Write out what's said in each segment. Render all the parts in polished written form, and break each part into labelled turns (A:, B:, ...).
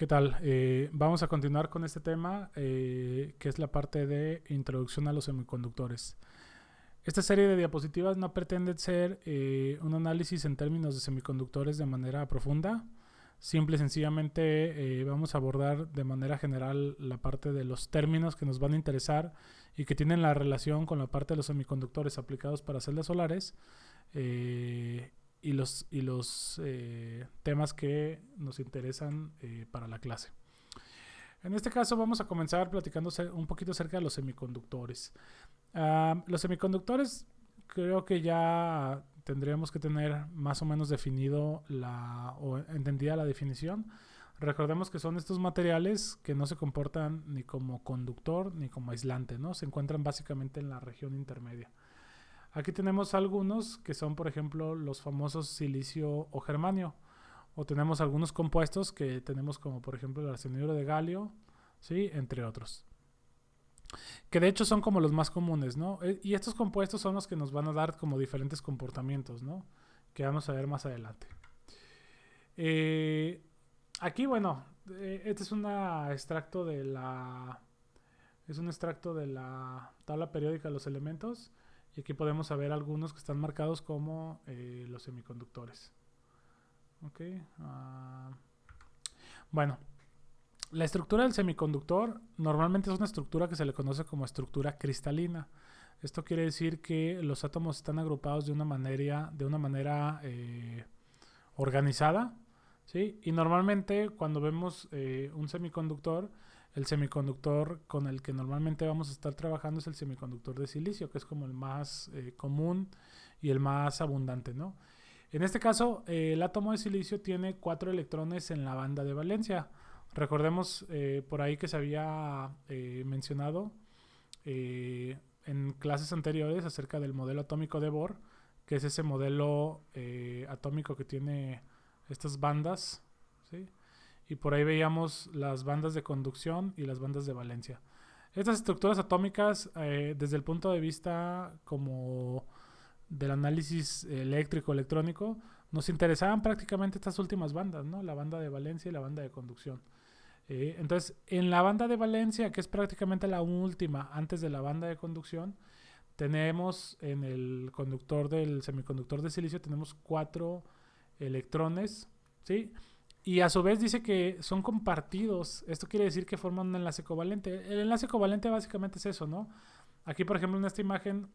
A: ¿Qué tal? Vamos a continuar con este tema, que es la parte de introducción a los semiconductores. Esta serie de diapositivas no pretende ser un análisis en términos de semiconductores de manera profunda. Simple y sencillamente vamos a abordar de manera general la parte de los términos que nos van a interesar y que tienen la relación con la parte de los semiconductores aplicados para celdas solares. Y los temas que nos interesan para la clase. En este caso vamos a comenzar platicando un poquito acerca de los semiconductores. Los semiconductores creo que ya tendríamos que tener más o menos definido o entendida la definición. Recordemos que son estos materiales que no se comportan ni como conductor ni como aislante, ¿no? Se encuentran básicamente en la región intermedia. Aquí tenemos algunos que son, por ejemplo, los famosos silicio o germanio. O tenemos algunos compuestos que tenemos como, por ejemplo, el arsenuro de galio, ¿sí? Entre otros. Que de hecho son como los más comunes, ¿no? Y estos compuestos son los que nos van a dar como diferentes comportamientos, ¿no? Que vamos a ver más adelante. Aquí, bueno, este es un extracto de la... Es un extracto de la tabla periódica de los elementos. Y aquí podemos saber algunos que están marcados como los semiconductores. Ok. Bueno, la estructura del semiconductor normalmente es una estructura que se le conoce como estructura cristalina. Esto quiere decir que los átomos están agrupados de una manera organizada, ¿sí? Y normalmente cuando vemos un semiconductor, el semiconductor con el que normalmente vamos a estar trabajando es el semiconductor de silicio, que es como el más común y el más abundante, ¿no? En este caso, el átomo de silicio tiene 4 electrones en la banda de valencia. Recordemos por ahí que se había mencionado en clases anteriores acerca del modelo atómico de Bohr, que es ese modelo atómico que tiene estas bandas, ¿sí? Y por ahí veíamos las bandas de conducción y las bandas de valencia. Estas estructuras atómicas, desde el punto de vista como del análisis eléctrico, electrónico, nos interesaban prácticamente estas últimas bandas, ¿no? La banda de valencia y la banda de conducción. Entonces, en la banda de valencia, que es prácticamente la última antes de la banda de conducción, tenemos en el conductor del semiconductor de silicio, tenemos 4 electrones, ¿sí? Y a su vez dice que son compartidos. Esto quiere decir que forman un enlace covalente. El enlace covalente básicamente es eso, ¿no? Aquí, por ejemplo, en esta imagen,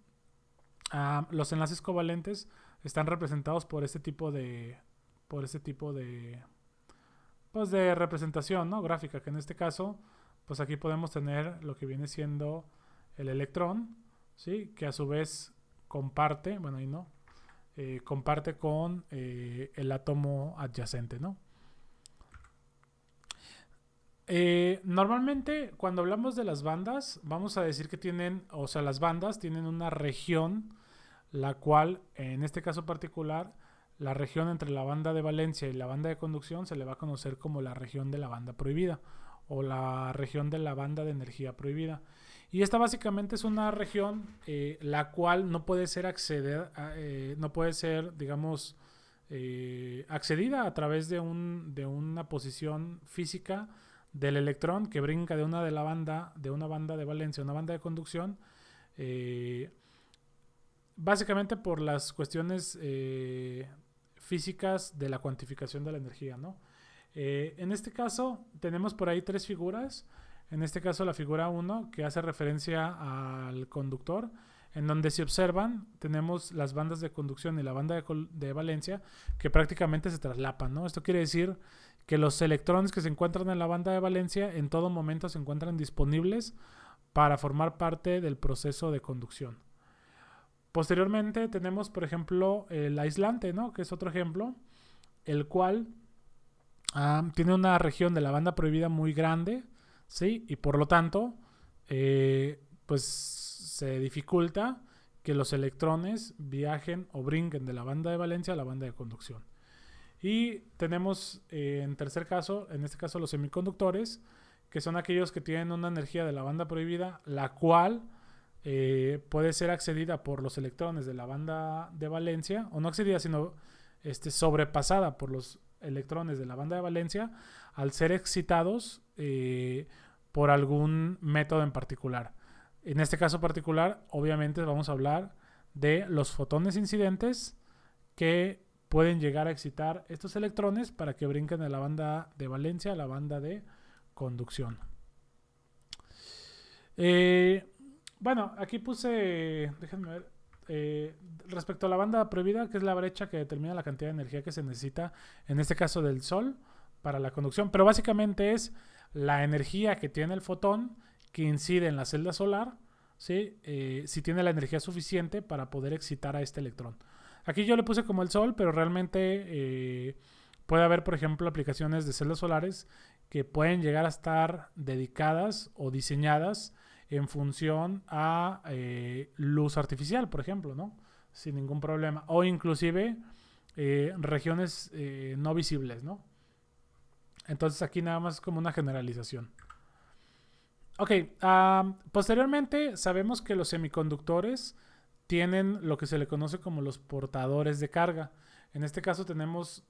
A: los enlaces covalentes están representados por este tipo de pues de representación, ¿no? Gráfica, que en este caso, pues aquí podemos tener lo que viene siendo el electrón, ¿sí? Que a su vez comparte, bueno, ahí no, comparte con el átomo adyacente, ¿no? Normalmente cuando hablamos de las bandas vamos a decir que las bandas tienen una región, la cual en este caso particular, la región entre la banda de valencia y la banda de conducción se le va a conocer como la región de la banda prohibida o la región de la banda de energía prohibida. Y esta básicamente es una región la cual no puede ser digamos, accedida a través de una posición física del electrón que brinca de una banda de valencia a una banda de conducción, básicamente por las cuestiones físicas de la cuantificación de la energía, ¿no? En este caso tenemos por ahí 3 figuras. En este caso la figura 1 que hace referencia al conductor, en donde si observan tenemos las bandas de conducción y la banda de valencia que prácticamente se traslapan, ¿no? Esto quiere decir que los electrones que se encuentran en la banda de valencia en todo momento se encuentran disponibles para formar parte del proceso de conducción. Posteriormente tenemos, por ejemplo, el aislante, ¿no? Que es otro ejemplo, el cual tiene una región de la banda prohibida muy grande, ¿sí? Y por lo tanto, pues se dificulta que los electrones viajen o brinquen de la banda de valencia a la banda de conducción. Y tenemos en tercer caso, en este caso los semiconductores, que son aquellos que tienen una energía de la banda prohibida, la cual puede ser accedida por los electrones de la banda de valencia, o no accedida, sino sobrepasada por los electrones de la banda de valencia al ser excitados por algún método en particular. En este caso particular, obviamente vamos a hablar de los fotones incidentes que pueden llegar a excitar estos electrones para que brinquen de la banda de valencia a la banda de conducción. Bueno, aquí puse, déjenme ver, respecto a la banda prohibida, que es la brecha que determina la cantidad de energía que se necesita, en este caso del Sol, para la conducción. Pero básicamente es la energía que tiene el fotón que incide en la celda solar, ¿sí? Si tiene la energía suficiente para poder excitar a este electrón. Aquí yo le puse como el Sol, pero realmente puede haber, por ejemplo, aplicaciones de celdas solares que pueden llegar a estar dedicadas o diseñadas en función a luz artificial, por ejemplo, ¿no? Sin ningún problema. O inclusive regiones no visibles, ¿no? Entonces aquí nada más es como una generalización. Ok, posteriormente sabemos que los semiconductores tienen lo que se le conoce como los portadores de carga. En este caso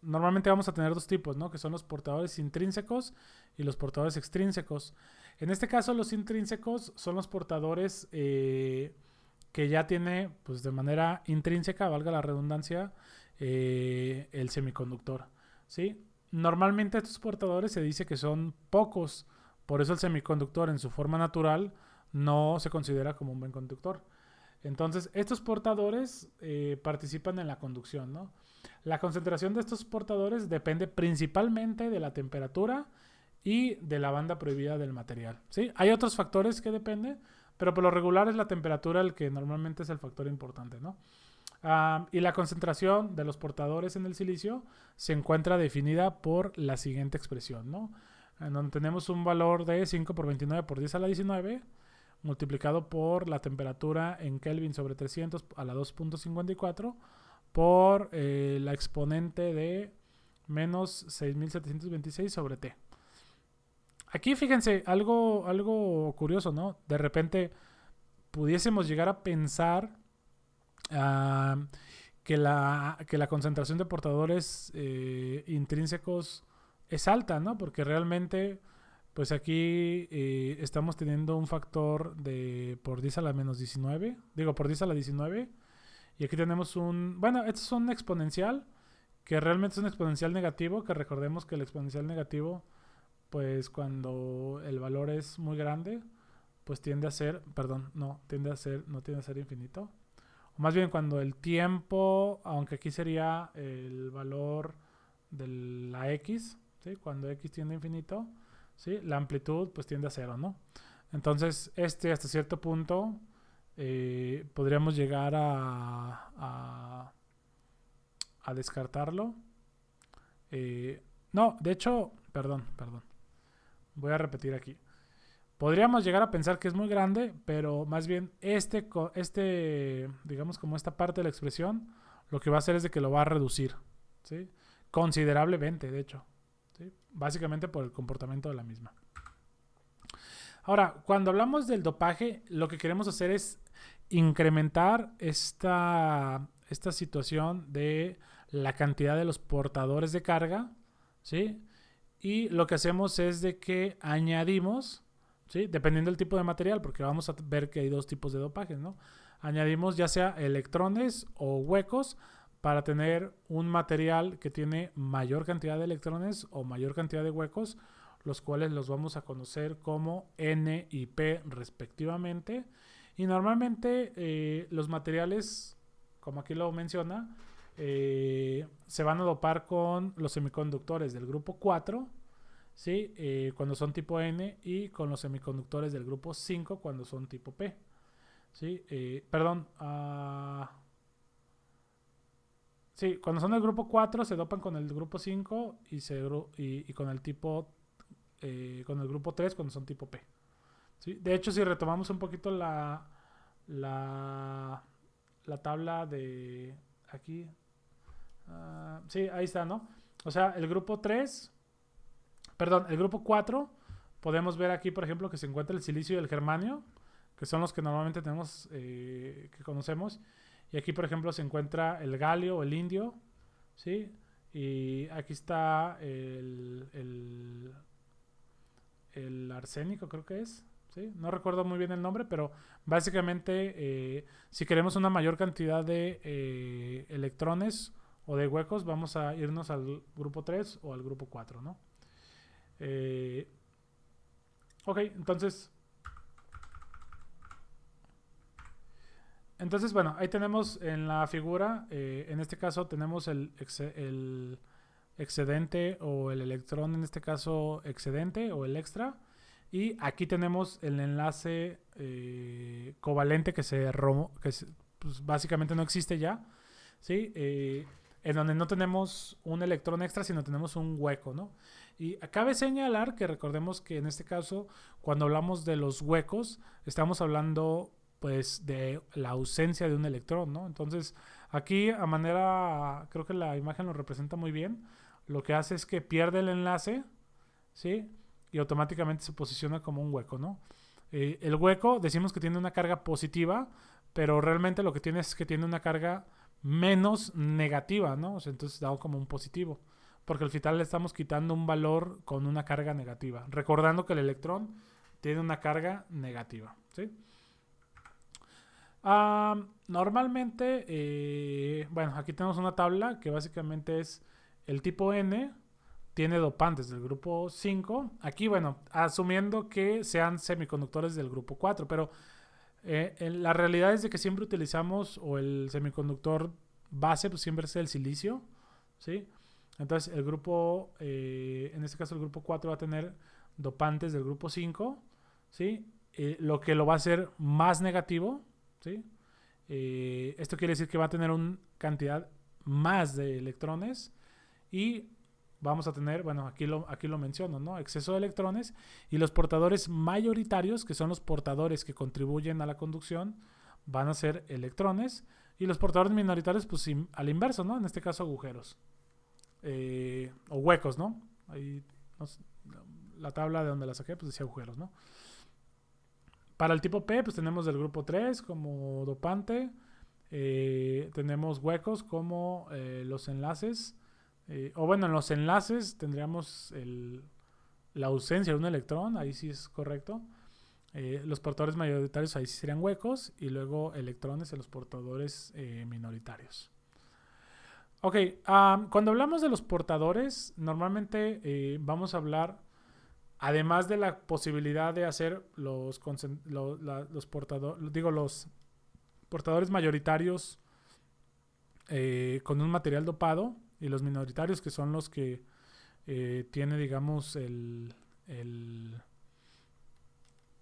A: normalmente vamos a tener dos tipos, ¿no? Que son los portadores intrínsecos y los portadores extrínsecos. En este caso los intrínsecos son los portadores que ya tiene, pues de manera intrínseca, valga la redundancia, el semiconductor, ¿sí? Normalmente estos portadores se dice que son pocos, por eso el semiconductor en su forma natural no se considera como un buen conductor. Entonces, estos portadores participan en la conducción, ¿no? La concentración de estos portadores depende principalmente de la temperatura y de la banda prohibida del material, ¿sí? Hay otros factores que dependen, pero por lo regular es la temperatura el que normalmente es el factor importante, ¿no? Y la concentración de los portadores en el silicio se encuentra definida por la siguiente expresión, ¿no? En donde tenemos un valor de 5 por 29 por 10 a la 19 multiplicado por la temperatura en Kelvin sobre 300 a la 2.54 por la exponente de menos 6726 sobre T. Aquí fíjense, algo curioso, ¿no? De repente pudiésemos llegar a pensar que la concentración de portadores intrínsecos es alta, ¿no? Porque realmente, pues aquí estamos teniendo un factor de por 10 a la menos 19, digo, por 10 a la 19, y aquí tenemos bueno, este es un exponencial, que realmente es un exponencial negativo, que recordemos que el exponencial negativo, pues cuando el valor es muy grande, pues tiende a ser, perdón, no tiende a ser infinito. O más bien cuando el tiempo, aunque aquí sería el valor de la X, ¿sí? Cuando X tiende a infinito, ¿sí? La amplitud pues tiende a cero, ¿no? Entonces hasta cierto punto podríamos llegar a descartarlo. No, de hecho, perdón. Voy a repetir aquí. Podríamos llegar a pensar que es muy grande, pero más bien digamos como esta parte de la expresión, lo que va a hacer es de que lo va a reducir, ¿sí? Considerablemente, de hecho, ¿sí? Básicamente por el comportamiento de la misma. Ahora, cuando hablamos del dopaje, lo que queremos hacer es incrementar esta situación de la cantidad de los portadores de carga, ¿sí? Y lo que hacemos es de que añadimos, ¿sí? Dependiendo del tipo de material, porque vamos a ver que hay dos tipos de dopajes, ¿no? Añadimos ya sea electrones o huecos para tener un material que tiene mayor cantidad de electrones o mayor cantidad de huecos, los cuales los vamos a conocer como N y P respectivamente. Y normalmente los materiales, como aquí lo menciona, se van a dopar con los semiconductores del grupo 4, ¿sí? Cuando son tipo N, y con los semiconductores del grupo 5 cuando son tipo P, ¿sí? Sí, cuando son del grupo 4 se dopan con el grupo 5 y con el tipo con el grupo 3 cuando son tipo P, ¿sí? De hecho, si retomamos un poquito la tabla de aquí, sí, ahí está, ¿no? O sea, el grupo 4, podemos ver aquí, por ejemplo, que se encuentra el silicio y el germanio, que son los que normalmente tenemos, que conocemos. Y aquí, por ejemplo, se encuentra el galio o el indio, ¿sí? Y aquí está el arsénico, creo que es. ¿Sí? No recuerdo muy bien el nombre, pero básicamente si queremos una mayor cantidad de electrones o de huecos, vamos a irnos al grupo 3 o al grupo 4, ¿no? Ok, entonces, bueno, ahí tenemos en la figura, en este caso tenemos el excedente o el electrón, en este caso excedente o el extra. Y aquí tenemos el enlace covalente pues básicamente no existe ya, ¿sí? En donde no tenemos un electrón extra, sino tenemos un hueco, ¿no? Y cabe señalar que recordemos que en este caso, cuando hablamos de los huecos, estamos hablando pues de la ausencia de un electrón, ¿no? Entonces, aquí a manera, creo que la imagen lo representa muy bien, lo que hace es que pierde el enlace, ¿sí? Y automáticamente se posiciona como un hueco, ¿no? El hueco decimos que tiene una carga positiva, pero realmente lo que tiene es que tiene una carga menos negativa, ¿no? O sea, entonces dado como un positivo, porque al final le estamos quitando un valor con una carga negativa, recordando que el electrón tiene una carga negativa, ¿sí? Normalmente, bueno, aquí tenemos una tabla que básicamente es el tipo N, tiene dopantes del grupo 5. Aquí, bueno, asumiendo que sean semiconductores del grupo 4, pero la realidad es de que siempre utilizamos, o el semiconductor base, pues siempre es el silicio, ¿sí? Entonces, el grupo, en este caso el grupo 4 va a tener dopantes del grupo 5, ¿sí? Lo que lo va a hacer más negativo, ¿sí? Esto quiere decir que va a tener una cantidad más de electrones y vamos a tener, bueno, aquí lo menciono, ¿no? Exceso de electrones y los portadores mayoritarios, que son los portadores que contribuyen a la conducción, van a ser electrones y los portadores minoritarios, pues al inverso, ¿no? En este caso agujeros o huecos, ¿no? Ahí la tabla de donde la saqué, pues decía agujeros, ¿no? Para el tipo P, pues tenemos del grupo 3 como dopante. Tenemos huecos como los enlaces. O bueno, en los enlaces tendríamos la ausencia de un electrón. Ahí sí es correcto. Los portadores mayoritarios ahí sí serían huecos. Y luego electrones en los portadores minoritarios. Ok, cuando hablamos de los portadores, normalmente vamos a hablar, además de la posibilidad de hacer los portadores mayoritarios con un material dopado y los minoritarios que son los que tiene, digamos,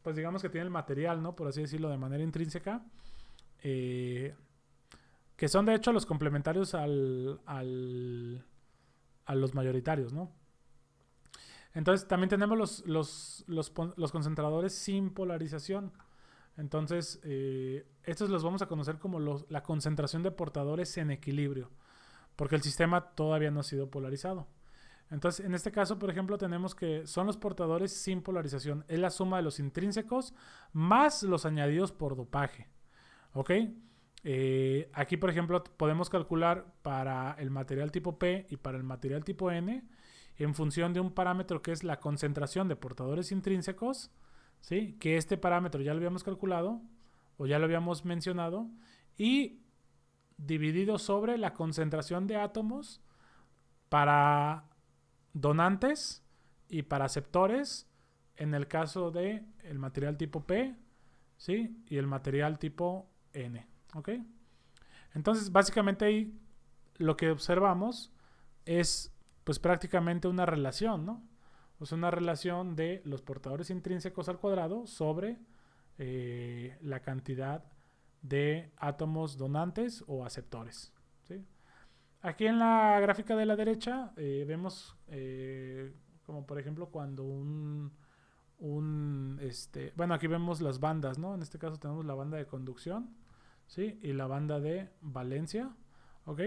A: pues digamos que tiene el material, ¿no? Por así decirlo, de manera intrínseca. Que son de hecho los complementarios a los mayoritarios, ¿no? Entonces también tenemos los concentradores sin polarización. Entonces, estos los vamos a conocer como la concentración de portadores en equilibrio, porque el sistema todavía no ha sido polarizado. Entonces, en este caso, por ejemplo, tenemos que son los portadores sin polarización. Es la suma de los intrínsecos más los añadidos por dopaje. ¿Ok? Aquí, por ejemplo, podemos calcular para el material tipo P y para el material tipo N en función de un parámetro que es la concentración de portadores intrínsecos, ¿sí? Que este parámetro ya lo habíamos calculado o ya lo habíamos mencionado y dividido sobre la concentración de átomos para donantes y para aceptores en el caso de el material tipo P, ¿sí? Y el material tipo N, ¿ok? Entonces, básicamente ahí lo que observamos es pues prácticamente una relación, ¿no? O sea, una relación de los portadores intrínsecos al cuadrado sobre la cantidad de átomos donantes o aceptores, ¿sí? Aquí en la gráfica de la derecha vemos como por ejemplo cuando bueno, aquí vemos las bandas, ¿no? En este caso tenemos la banda de conducción, ¿sí? Y la banda de valencia, ¿ok?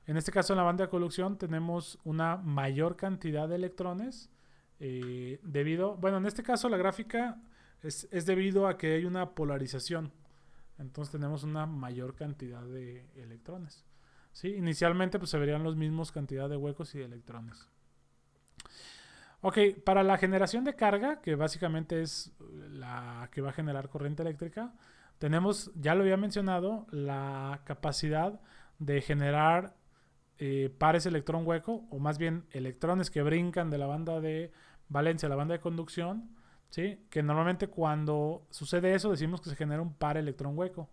A: En este caso en la banda de conducción tenemos una mayor cantidad de electrones bueno, en este caso la gráfica es debido a que hay una polarización. Entonces tenemos una mayor cantidad de electrones. ¿sí? Inicialmente pues se verían los mismos cantidad de huecos y de electrones. Ok, para la generación de carga, que básicamente es la que va a generar corriente eléctrica, tenemos, ya lo había mencionado, la capacidad de generar pares electrón hueco, o más bien electrones que brincan de la banda de valencia a la banda de conducción, ¿sí? Que normalmente cuando sucede eso decimos que se genera un par electrón hueco,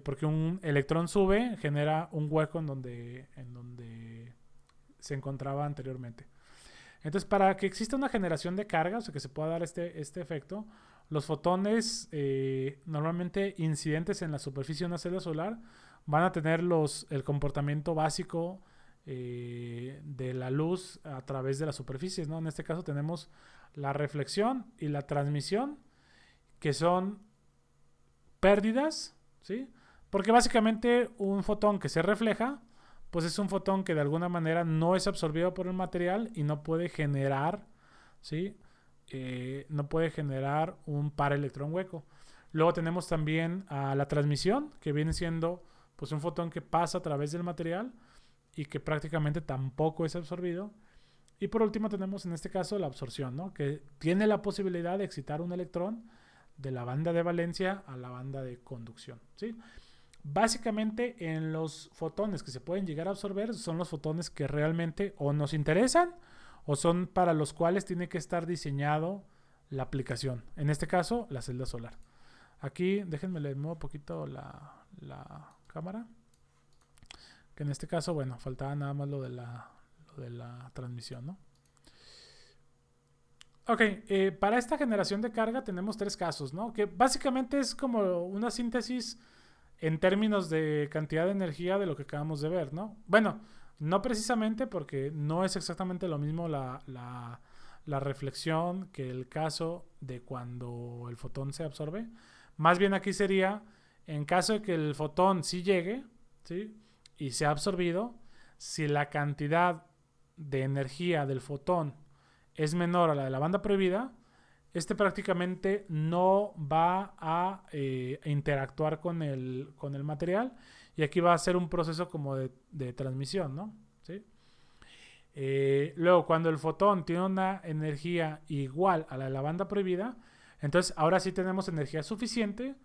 A: porque un electrón sube, genera un hueco en donde se encontraba anteriormente. Entonces, para que exista una generación de carga, o sea, que se pueda dar este efecto, los fotones normalmente incidentes en la superficie de una celda solar van a tener el comportamiento básico de la luz a través de las superficies, ¿no? En este caso tenemos la reflexión y la transmisión, que son pérdidas, ¿sí? Porque básicamente un fotón que se refleja, pues es un fotón que de alguna manera no es absorbido por el material y no puede generar, ¿sí? No puede generar un par electrón hueco. Luego tenemos también a la transmisión, que viene siendo pues un fotón que pasa a través del material y que prácticamente tampoco es absorbido. Y por último tenemos en este caso la absorción, ¿no? Que tiene la posibilidad de excitar un electrón de la banda de valencia a la banda de conducción, ¿sí? Básicamente en los fotones que se pueden llegar a absorber son los fotones que realmente o nos interesan o son para los cuales tiene que estar diseñado la aplicación. En este caso, la celda solar. Aquí, déjenme le muevo un poquito la cámara. Que en este caso, bueno, faltaba nada más lo de la transmisión, ¿no? Ok, para esta generación de carga tenemos tres casos, ¿no? Que básicamente es como una síntesis en términos de cantidad de energía de lo que acabamos de ver, ¿no? Bueno, no precisamente porque no es exactamente lo mismo la reflexión que el caso de cuando el fotón se absorbe. Más bien aquí sería, en caso de que el fotón sí llegue, ¿sí? Y sea absorbido, si la cantidad de energía del fotón es menor a la de la banda prohibida, este prácticamente no va a interactuar con el material y aquí va a ser un proceso como de transmisión, ¿no? ¿Sí? Luego, cuando el fotón tiene una energía igual a la de la banda prohibida, entonces ahora sí tenemos energía suficiente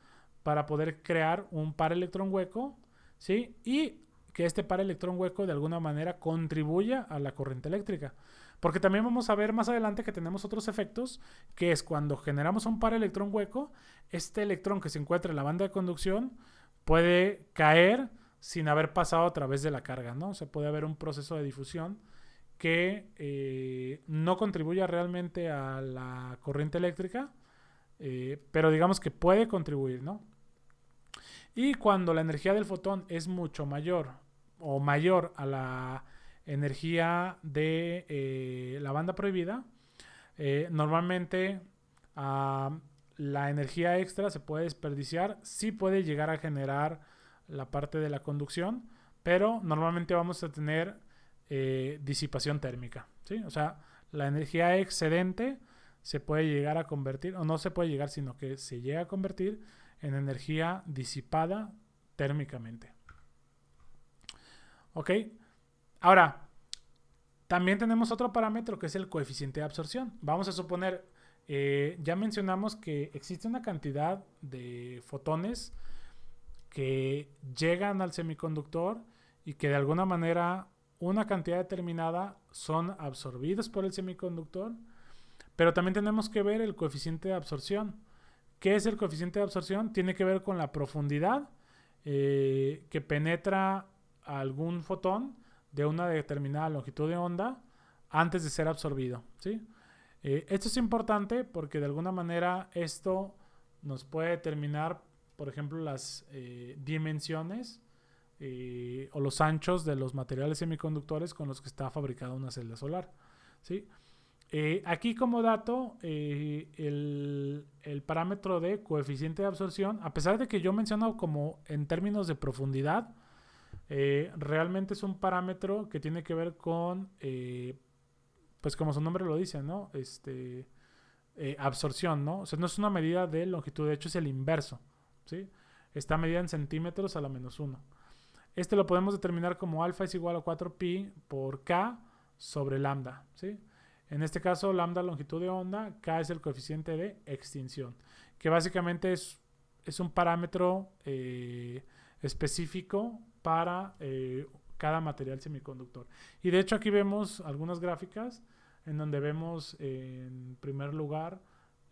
A: para poder crear un par electrón hueco, ¿sí? Y que este par electrón hueco de alguna manera contribuya a la corriente eléctrica. Porque también vamos a ver más adelante que tenemos otros efectos, que es cuando generamos un par electrón hueco, este electrón que se encuentra en la banda de conducción puede caer sin haber pasado a través de la carga, ¿no? O sea, puede haber un proceso de difusión que no contribuya realmente a la corriente eléctrica, pero digamos que puede contribuir, ¿no? Y cuando la energía del fotón es mucho mayor o mayor a la energía de la banda prohibida, normalmente la energía extra se puede desperdiciar, sí puede llegar a generar la parte de la conducción, pero normalmente vamos a tener disipación térmica, ¿sí? O sea, la energía excedente se puede llegar a convertir, o no se puede llegar, sino que se llega a convertir en energía disipada térmicamente. ¿Ok? Ahora, también tenemos otro parámetro que es el coeficiente de absorción. Vamos a suponer, ya mencionamos que existe una cantidad de fotones que llegan al semiconductor y que de alguna manera una cantidad determinada son absorbidos por el semiconductor, pero también tenemos que ver el coeficiente de absorción. ¿Qué es el coeficiente de absorción? Tiene que ver con la profundidad que penetra algún fotón de una determinada longitud de onda antes de ser absorbido, ¿sí? Esto es importante porque de alguna manera esto nos puede determinar, por ejemplo, las dimensiones o los anchos de los materiales semiconductores con los que está fabricada una celda solar, ¿sí? Aquí como dato, el parámetro de coeficiente de absorción, a pesar de que yo menciono como en términos de profundidad, realmente es un parámetro que tiene que ver con, pues como su nombre lo dice, ¿no? Absorción, ¿no? O sea, no es una medida de longitud, de hecho es el inverso, ¿sí? Está medida en centímetros a la -1. Este lo podemos determinar como alfa es igual a 4pi por k sobre lambda, ¿sí? En este caso, lambda longitud de onda, k es el coeficiente de extinción, que básicamente es un parámetro específico para cada material semiconductor. Y de hecho aquí vemos algunas gráficas en donde vemos en primer lugar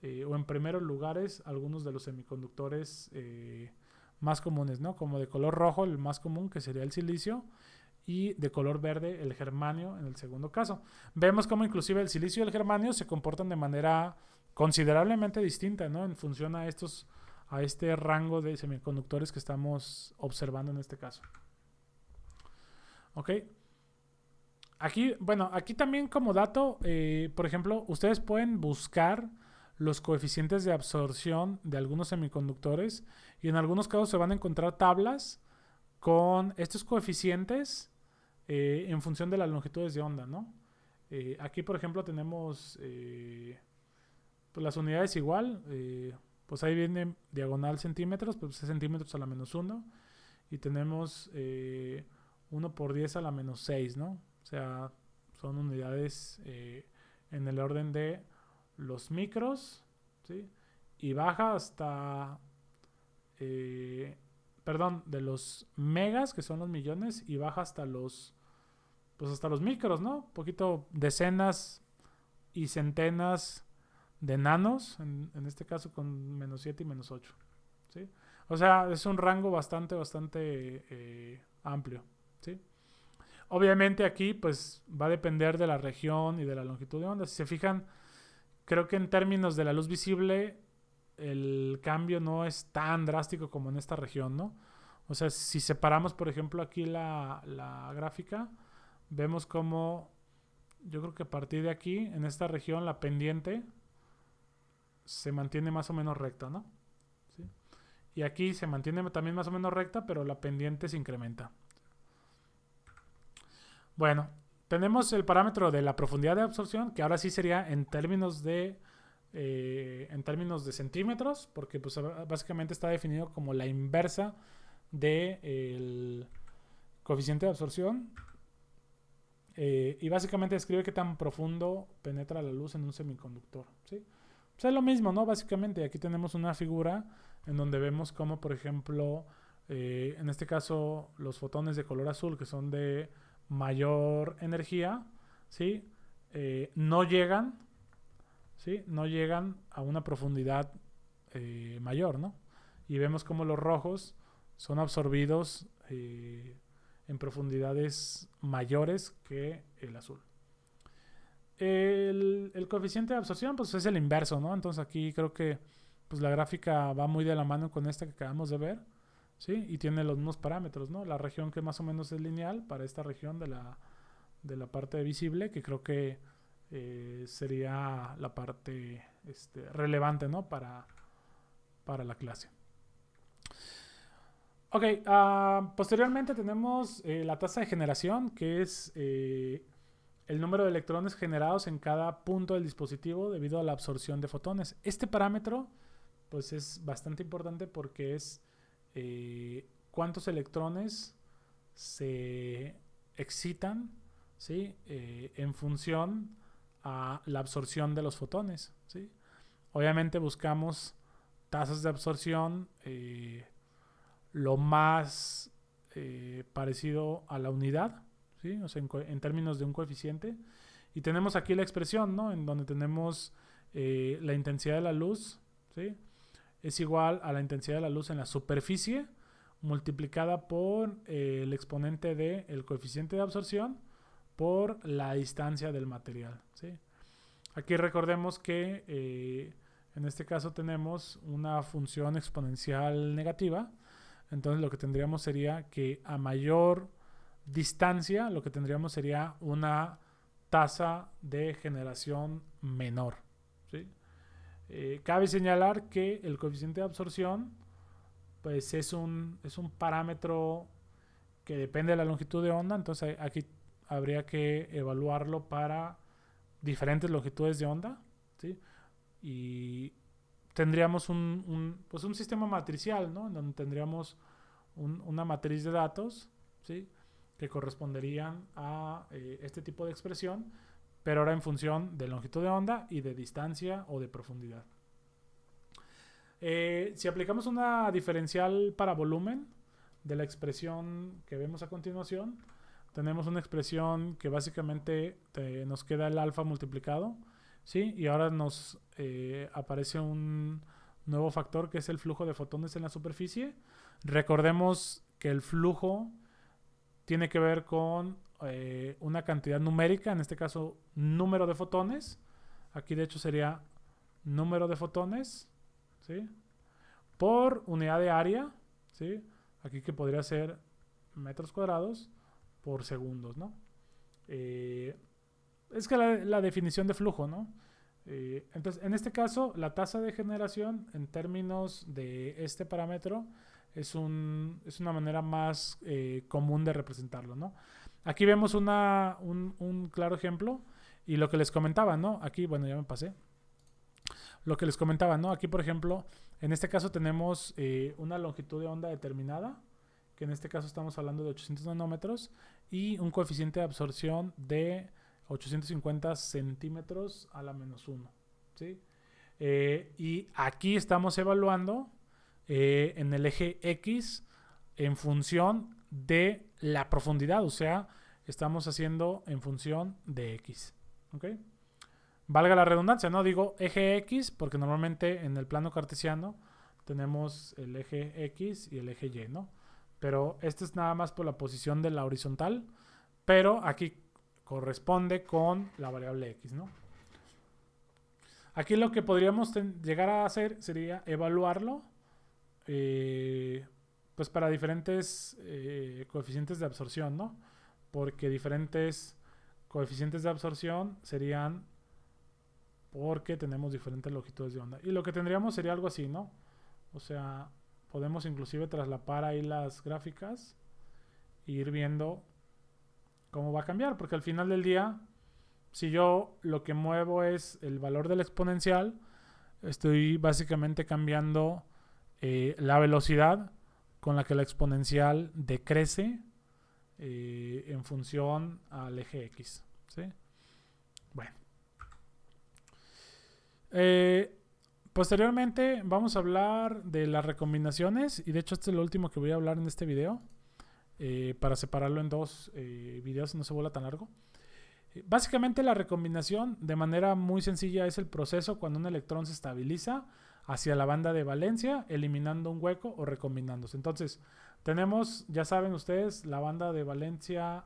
A: o en primeros lugares algunos de los semiconductores más comunes, ¿no? Como de color rojo, el más común, que sería el silicio, y de color verde, el germanio, en el segundo caso. Vemos cómo inclusive el silicio y el germanio se comportan de manera considerablemente distinta, ¿no? En función a este rango de semiconductores que estamos observando en este caso. ¿Ok? Aquí también como dato, por ejemplo, ustedes pueden buscar los coeficientes de absorción de algunos semiconductores y en algunos casos se van a encontrar tablas con estos coeficientes en función de las longitudes de onda, ¿no? Aquí, por ejemplo, tenemos pues las unidades igual, pues ahí viene diagonal centímetros, pues es centímetros a la -1 y tenemos 1 por 10 a la -6, ¿no? O sea, son unidades en el orden de los micros, ¿sí? Y baja hasta, de los megas, que son los millones, y baja hasta pues hasta los micros, ¿no? Un poquito, decenas y centenas de nanos, en este caso con -7 y -8, ¿sí? O sea, es un rango bastante amplio, ¿sí? Obviamente aquí pues va a depender de la región y de la longitud de onda. Si se fijan, creo que en términos de la luz visible el cambio no es tan drástico como en esta región, ¿no? O sea, si separamos por ejemplo aquí la gráfica, vemos como yo creo que a partir de aquí, en esta región, la pendiente se mantiene más o menos recta, ¿no? ¿Sí? Y aquí se mantiene también más o menos recta, pero la pendiente se incrementa. Bueno, tenemos el parámetro de la profundidad de absorción, que ahora sí sería en términos de centímetros, porque pues básicamente está definido como la inversa del coeficiente de absorción. Y básicamente describe qué tan profundo penetra la luz en un semiconductor, ¿sí? Pues es lo mismo, ¿no? Básicamente aquí tenemos una figura en donde vemos como, por ejemplo, en este caso los fotones de color azul, que son de mayor energía, ¿sí? No llegan, ¿sí? No llegan a una profundidad mayor, ¿no? Y vemos como los rojos son absorbidos en profundidades mayores que el azul. El coeficiente de absorción pues es el inverso, ¿no? Entonces aquí creo que pues la gráfica va muy de la mano con esta que acabamos de ver, ¿sí? Y tiene los mismos parámetros, ¿no? La región que más o menos es lineal para esta región de la parte visible, que creo que sería la parte relevante, ¿no? Para la clase. Ok, posteriormente tenemos la tasa de generación, que es el número de electrones generados en cada punto del dispositivo debido a la absorción de fotones. Este parámetro pues es bastante importante porque es cuántos electrones se excitan, ¿sí? En función a la absorción de los fotones, ¿sí? Obviamente buscamos tasas de absorción lo más parecido a la unidad, ¿sí? O sea, en términos de un coeficiente. Y tenemos aquí la expresión, ¿no? En donde tenemos la intensidad de la luz, ¿sí? Es igual a la intensidad de la luz en la superficie multiplicada por el exponente del coeficiente de absorción por la distancia del material, ¿sí? Aquí recordemos que en este caso tenemos una función exponencial negativa. Entonces lo que tendríamos sería que a mayor distancia lo que tendríamos sería una tasa de generación menor, ¿sí? Cabe señalar que el coeficiente de absorción pues es un parámetro que depende de la longitud de onda. Entonces aquí habría que evaluarlo para diferentes longitudes de onda, ¿sí? Y tendríamos pues un sistema matricial, ¿no? En donde tendríamos una matriz de datos, ¿sí? Que corresponderían a este tipo de expresión, pero ahora en función de longitud de onda y de distancia o de profundidad. Si aplicamos una diferencial para volumen de la expresión que vemos a continuación, tenemos una expresión que básicamente nos queda el alfa multiplicado, ¿sí? Y ahora nos aparece un nuevo factor que es el flujo de fotones en la superficie. Recordemos que el flujo tiene que ver con una cantidad numérica, en este caso número de fotones. Aquí de hecho sería número de fotones, ¿sí? Por unidad de área, ¿sí? Aquí que podría ser metros cuadrados por segundos, ¿no? Es que la definición de flujo, ¿no? Entonces, en este caso, la tasa de generación en términos de este parámetro es una manera más común de representarlo, ¿no? Aquí vemos un claro ejemplo y lo que les comentaba, ¿no? Aquí, bueno, ya me pasé. Lo que les comentaba, ¿no? Aquí, por ejemplo, en este caso tenemos una longitud de onda determinada, que en este caso estamos hablando de 800 nanómetros, y un coeficiente de absorción de 850 centímetros a la menos 1, ¿sí? Y aquí estamos evaluando en el eje X en función de la profundidad, o sea, estamos haciendo en función de X, ¿ok? Valga la redundancia, ¿no? Digo eje X porque normalmente en el plano cartesiano tenemos el eje X y el eje Y, ¿no? Pero este es nada más por la posición de la horizontal, pero aquí corresponde con la variable X, ¿no? Aquí lo que podríamos llegar a hacer sería evaluarlo pues para diferentes coeficientes de absorción, ¿no? Porque diferentes coeficientes de absorción serían porque tenemos diferentes longitudes de onda. Y lo que tendríamos sería algo así, ¿no? O sea, podemos inclusive traslapar ahí las gráficas e ir viendo cómo va a cambiar, porque al final del día, si yo lo que muevo es el valor del exponencial, estoy básicamente cambiando la velocidad con la que la exponencial decrece en función al eje X, ¿sí? Bueno. Posteriormente vamos a hablar de las recombinaciones, y de hecho este es lo último que voy a hablar en este video, para separarlo en dos videos y no se vuelva tan largo. Básicamente la recombinación de manera muy sencilla es el proceso cuando un electrón se estabiliza hacia la banda de valencia, eliminando un hueco o recombinándose. Entonces tenemos, ya saben ustedes, la banda de valencia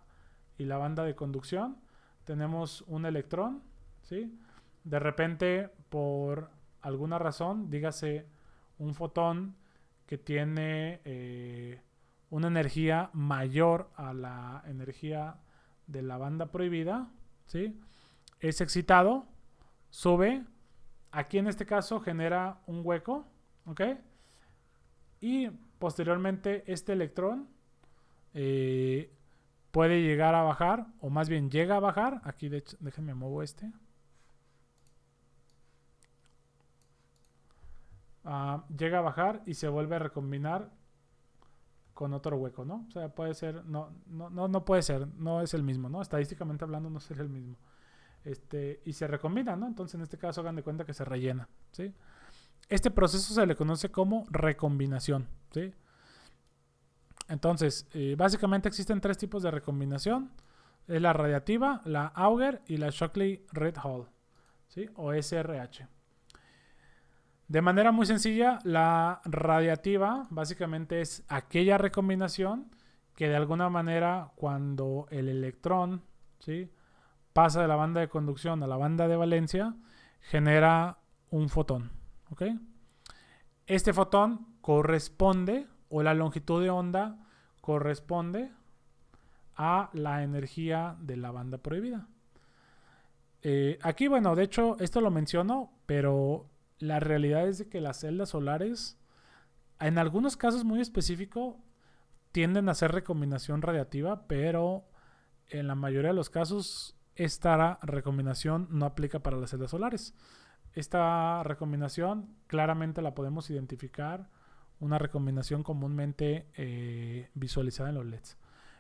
A: y la banda de conducción. Tenemos un electrón, ¿sí? De repente, por alguna razón, dígase un fotón que tiene una energía mayor a la energía de la banda prohibida, ¿sí? Es excitado, sube, aquí en este caso genera un hueco, ¿ok? Y posteriormente este electrón puede llegar a bajar, o más bien llega a bajar, aquí de hecho, déjenme mover este. Llega a bajar y se vuelve a recombinar con otro hueco, ¿no? O sea, puede ser, no puede ser, no es el mismo, ¿no? Estadísticamente hablando no sería el mismo. Y se recombina, ¿no? Entonces en este caso hagan de cuenta que se rellena, ¿sí? Este proceso se le conoce como recombinación, ¿sí? Entonces, básicamente existen tres tipos de recombinación. Es la radiativa, la Auger y la Shockley-Ritz-Hall, ¿sí? O SRH. De manera muy sencilla, la radiativa básicamente es aquella recombinación que de alguna manera cuando el electrón, ¿sí?, pasa de la banda de conducción a la banda de valencia, genera un fotón, ¿ok? Este fotón corresponde, o la longitud de onda corresponde a la energía de la banda prohibida. Aquí, bueno, de hecho, esto lo menciono, pero la realidad es de que las celdas solares, en algunos casos muy específicos, tienden a hacer recombinación radiativa, pero en la mayoría de los casos esta recombinación no aplica para las celdas solares. Esta recombinación claramente la podemos identificar, una recombinación comúnmente visualizada en los LEDs.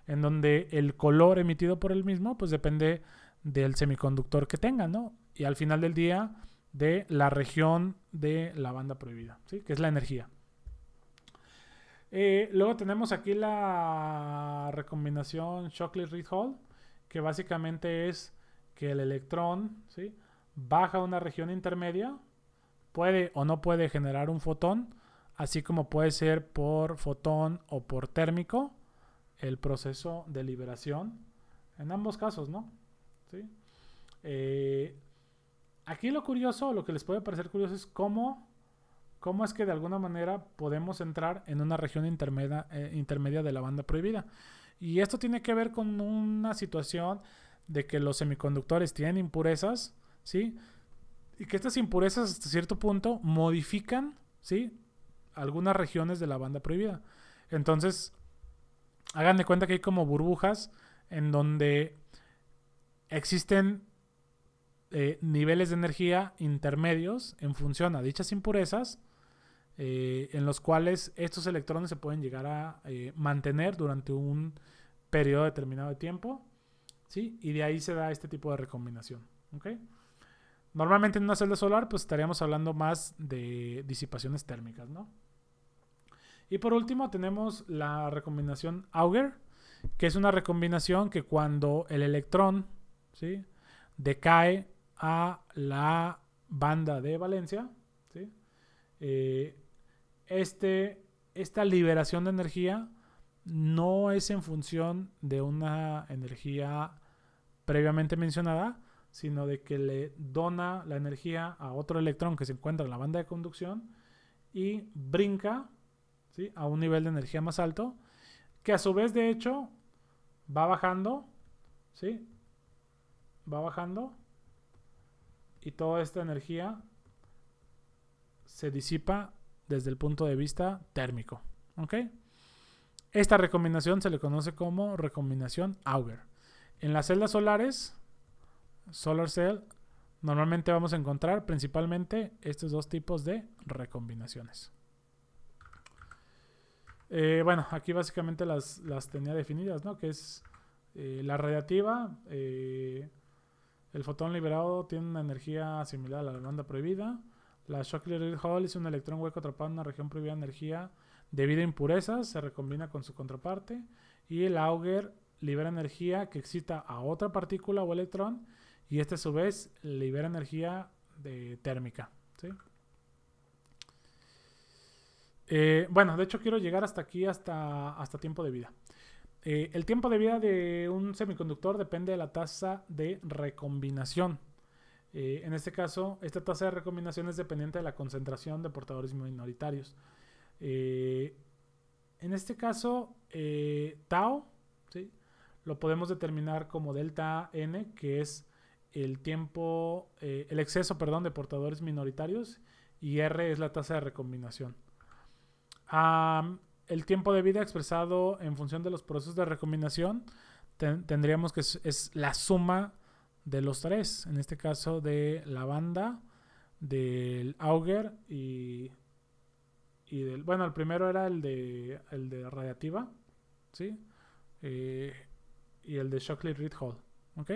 A: en donde el color emitido por el mismo pues depende del semiconductor que tenga, ¿no? Y al final del día de la región de la banda prohibida, ¿sí? Que es la energía. Luego tenemos aquí la recombinación Shockley-Ritz-Hall, que básicamente es que el electrón, ¿sí?, baja a una región intermedia, puede o no puede generar un fotón, así como puede ser por fotón o por térmico el proceso de liberación, en ambos casos, ¿no? ¿Sí? Aquí lo curioso, lo que les puede parecer curioso es cómo es que de alguna manera podemos entrar en una región intermedia de la banda prohibida. Y esto tiene que ver con una situación de que los semiconductores tienen impurezas, ¿sí? Y que estas impurezas hasta cierto punto modifican, ¿sí?, algunas regiones de la banda prohibida. Entonces, hagan de cuenta que hay como burbujas en donde existen niveles de energía intermedios en función a dichas impurezas, en los cuales estos electrones se pueden llegar a mantener durante un periodo determinado de tiempo, ¿sí? Y de ahí se da este tipo de recombinación, ¿ok? Normalmente en una celda solar pues estaríamos hablando más de disipaciones térmicas, ¿no? Y por último tenemos la recombinación Auger, que es una recombinación que cuando el electrón, ¿sí?, decae a la banda de valencia, ¿sí?, esta liberación de energía no es en función de una energía previamente mencionada, sino de que le dona la energía a otro electrón que se encuentra en la banda de conducción y brinca, ¿sí?, a un nivel de energía más alto, que a su vez de hecho va bajando, ¿sí?, va bajando, y toda esta energía se disipa desde el punto de vista térmico, ¿ok? Esta recombinación se le conoce como recombinación Auger. En las celdas solares, Solar Cell, normalmente vamos a encontrar principalmente estos dos tipos de recombinaciones. Bueno, aquí básicamente las tenía definidas, ¿no? Que es la radiativa, el fotón liberado tiene una energía similar a la banda prohibida. La Shockley-Ritz-Hall es un electrón hueco atrapado en una región prohibida de energía debido a impurezas, se recombina con su contraparte. Y el Auger libera energía que excita a otra partícula o electrón, y este a su vez libera energía térmica, ¿sí? Bueno, de hecho quiero llegar hasta aquí, hasta tiempo de vida. El tiempo de vida de un semiconductor depende de la tasa de recombinación. En este caso, esta tasa de recombinación es dependiente de la concentración de portadores minoritarios. En este caso, tau, ¿sí?, lo podemos determinar como delta n, que es el tiempo, el exceso, perdón, de portadores minoritarios, y r es la tasa de recombinación. El tiempo de vida expresado en función de los procesos de recombinación tendríamos que es la suma de los tres, en este caso de la banda, del Auger y del, bueno, el primero era el de radiativa, ¿sí? Y el de Shockley-Ritz-Hall, ¿ok?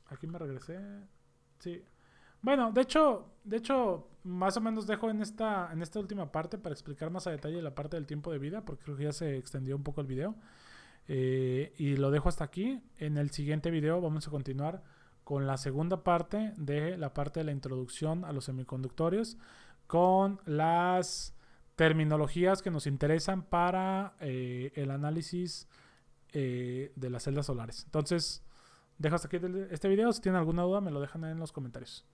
A: Aquí me regresé, sí. Bueno, de hecho, más o menos dejo en esta última parte para explicar más a detalle la parte del tiempo de vida, porque creo que ya se extendió un poco el video. Y lo dejo hasta aquí. En el siguiente video vamos a continuar con la segunda parte de la introducción a los semiconductores, con las terminologías que nos interesan para el análisis de las celdas solares. Entonces, dejo hasta aquí este video. Si tienen alguna duda, me lo dejan en los comentarios.